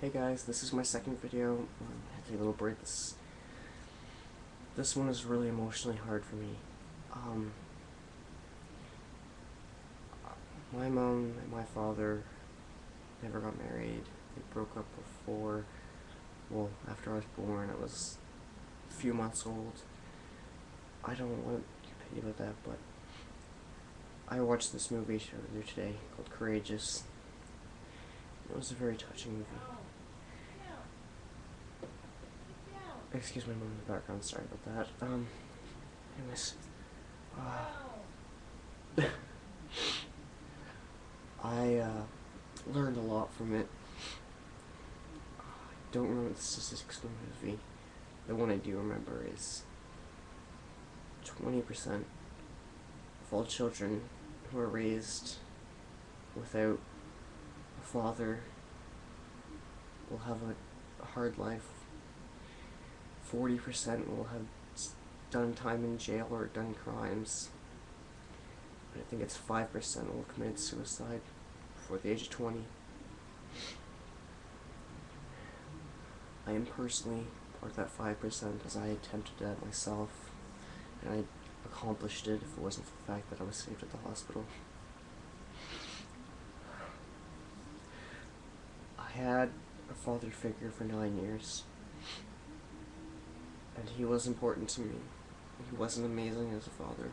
Hey guys, this is my second video. I had to take a little break. This one is really emotionally hard for me. My mom and my father never got married. They broke up after I was born. I was a few months old. I don't want to get petty about that, but I watched this movie earlier today called Courageous. It was a very touching movie. Excuse my mom in the background, sorry about that. Anyways, I learned a lot from it. I don't remember the statistics from the movie. The one I do remember is 20% of all children who are raised without a father will have a hard life. 40% will have done time in jail or done crimes. And I think it's 5% will commit suicide before the age of 20. I am personally part of that 5% as I attempted that myself, and I accomplished it if it wasn't for the fact that I was saved at the hospital. I had a father figure for 9 years, and he was important to me. He wasn't amazing as a father.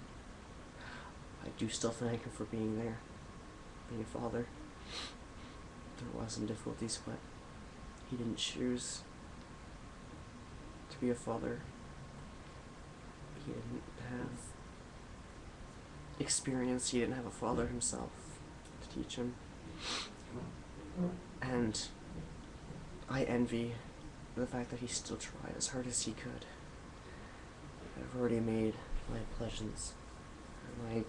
I do still thank him for being there, being a father. There was some difficulties, but he didn't choose to be a father. He didn't have experience. He didn't have a father himself to teach him. And I envy the fact that he still tried as hard as he could. I've already made my pledges, my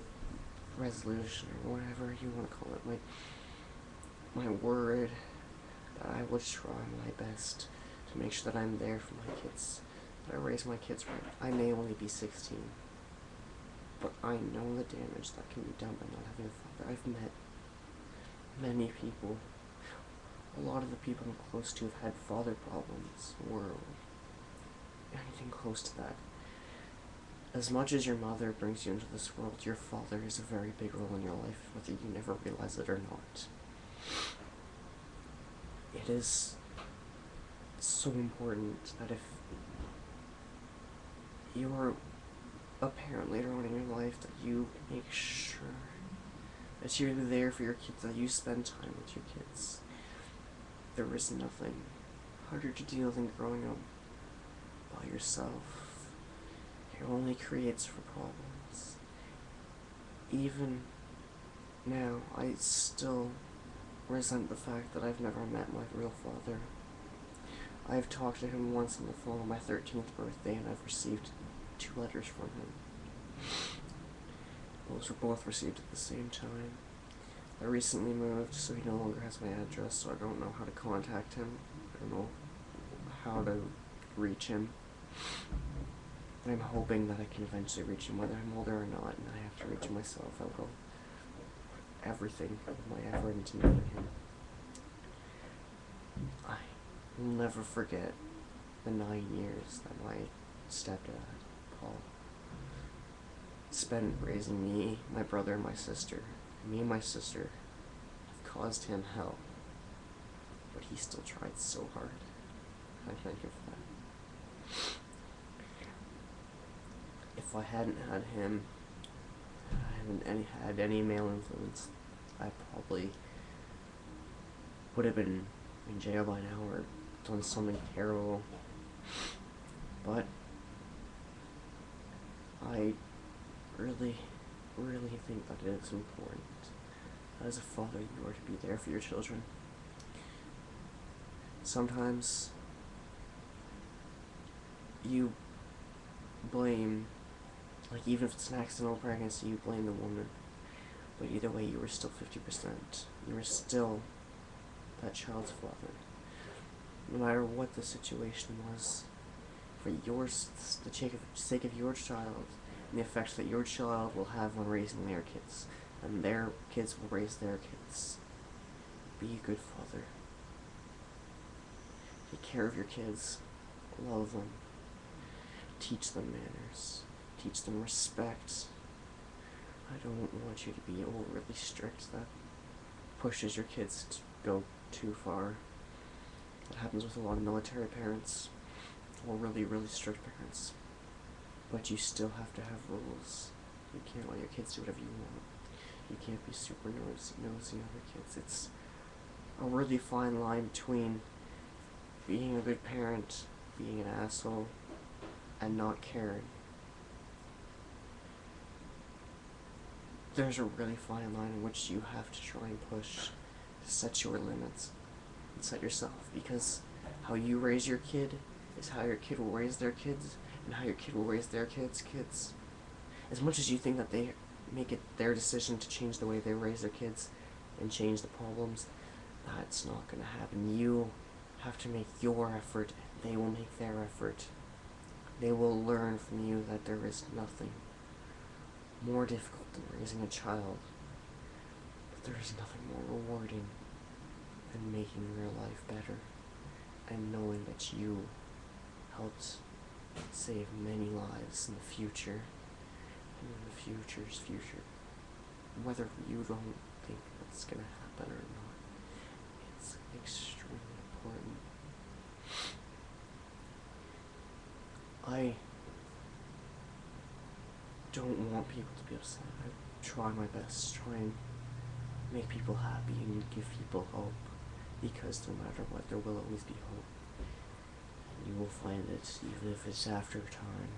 resolution, or whatever you want to call it, my word that I would try my best to make sure that I'm there for my kids, that I raise my kids right. I may only be 16, but I know the damage that can be done by not having a father. I've met many people. A lot of the people I'm close to have had father problems, or anything close to that. As much as your mother brings you into this world, your father is a very big role in your life, whether you never realize it or not. It is so important that if you're a parent later on in your life, that you make sure that you're there for your kids, that you spend time with your kids. There is nothing harder to deal than growing up by yourself. It only creates for problems. Even now, I still resent the fact that I've never met my real father. I've talked to him once on the phone on my 13th birthday, and I've received 2 letters from him. Those were both received at the same time. I recently moved, so he no longer has my address, so I don't know how to contact him. I don't know how to reach him. But I'm hoping that I can eventually reach him, whether I'm older or not, and I have to reach him myself. I'll go everything of my effort into meeting him. I will never forget the 9 years that my stepdad, Paul, spent raising me, my brother, and my sister. Me and my sister have caused him hell, but he still tried so hard. I thank him for that. If I hadn't had him, I hadn't had any male influence, I probably would have been in jail by now or done something terrible. But I really think that it is important. As a father, you are to be there for your children. Sometimes you blame, like even if it's an accidental pregnancy, you blame the woman. But either way, you were still 50%. You were still that child's father. No matter what the situation was, for the sake of your child, and the effect that your child will have on raising their kids, and their kids will raise their kids. Be a good father. Take care of your kids. Love them. Teach them manners. Teach them respect. I don't want you to be overly strict. That pushes your kids to go too far. That happens with a lot of military parents, or really, really strict parents. But you still have to have rules. You can't let your kids do whatever you want. You can't be super nosy other kids. It's a really fine line between being a good parent, being an asshole, and not caring. There's a really fine line in which you have to try and push to set your limits and set yourself, because how you raise your kid is how your kid will raise their kids, and how your kid will raise their kids' kids. As much as you think that they make it their decision to change the way they raise their kids and change the problems, that's not going to happen. You have to make your effort, they will make their effort. They will learn from you that there is nothing more difficult than raising a child, but there is nothing more rewarding than making their life better and knowing that you helped save many lives in the future, and in the future's future, whether you don't think that's gonna happen or not. It's extremely important. I don't want people to be upset. I try my best to try and make people happy and give people hope, because no matter what, there will always be hope. And you will find it, even if it's after time.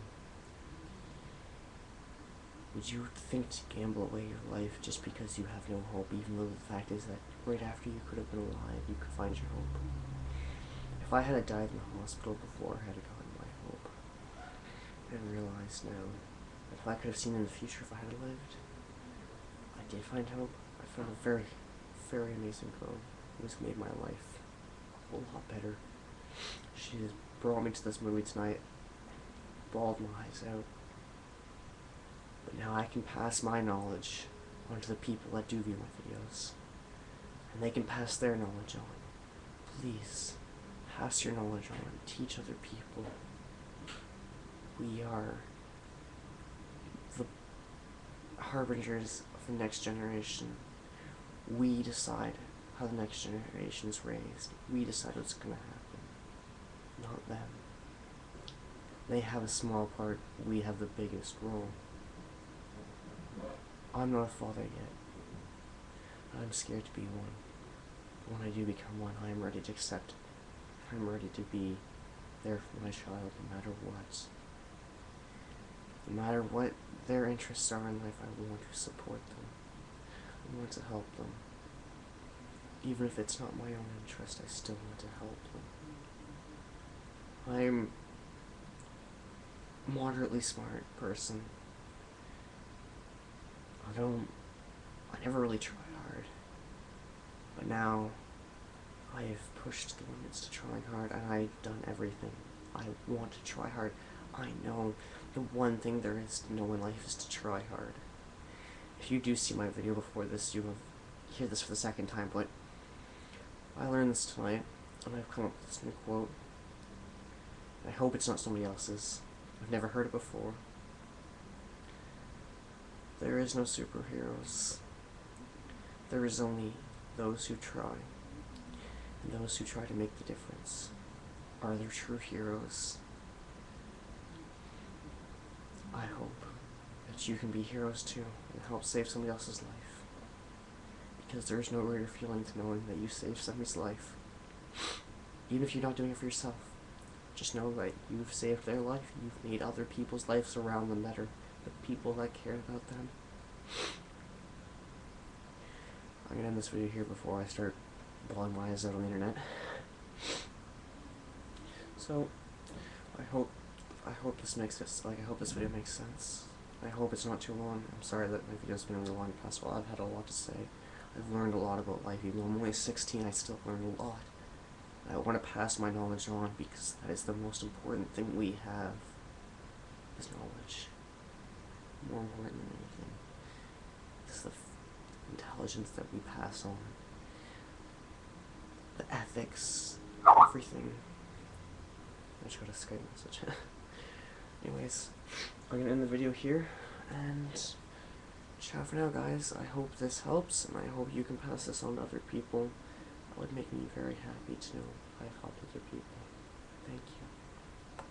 Would you think to gamble away your life just because you have no hope, even though the fact is that right after you could have been alive, you could find your hope? If I had died in the hospital before I had gotten my hope, I realize now that if I could have seen in the future if I had lived, I did find hope. I found a very, very amazing girl who has made my life a whole lot better. She has brought me to this movie tonight, bawled my eyes out. But now I can pass my knowledge on to the people that do view my videos, and they can pass their knowledge on. Please, pass your knowledge on. Teach other people. We are the harbingers of the next generation. We decide how the next generation is raised. We decide what's going to happen, not them. They have a small part, we have the biggest role. I'm not a father yet. I'm scared to be one. But when I do become one, I am ready to accept it. I'm ready to be there for my child no matter what. No matter what their interests are in life, I want to support them. I want to help them. Even if it's not my own interest, I still want to help them. I'm a moderately smart person. I never really try hard. But now, I have pushed the limits to trying hard, and I've done everything. I want to try hard. I know the one thing there is to know in life is to try hard. If you do see my video before this, you will hear this for the second time, but I learned this tonight, and I've come up with this new quote. I hope it's not somebody else's. I've never heard it before. There is no superheroes. There is only those who try. And those who try to make the difference are their true heroes. I hope that you can be heroes too and help save somebody else's life. Because there is no greater feeling to knowing that you saved somebody's life. Even if you're not doing it for yourself. Just know that you've saved their life. You've made other people's lives around them better. The people that cared about them. I'm gonna end this video here before I start bawling my eyes out on the internet. So, I hope this makes it, I hope this video makes sense. I hope it's not too long. I'm sorry that my video's been really long in the past while. I've had a lot to say. I've learned a lot about life. Even though I'm only 16, I still learn a lot. I want to pass my knowledge on because that is the most important thing we have, is knowledge. More important than anything. It's the intelligence that we pass on. The ethics, everything. I just got a Skype message. Anyways, I'm gonna end the video here, and ciao for now, guys. I hope this helps, and I hope you can pass this on to other people. That would make me very happy to know I've helped other people. Thank you.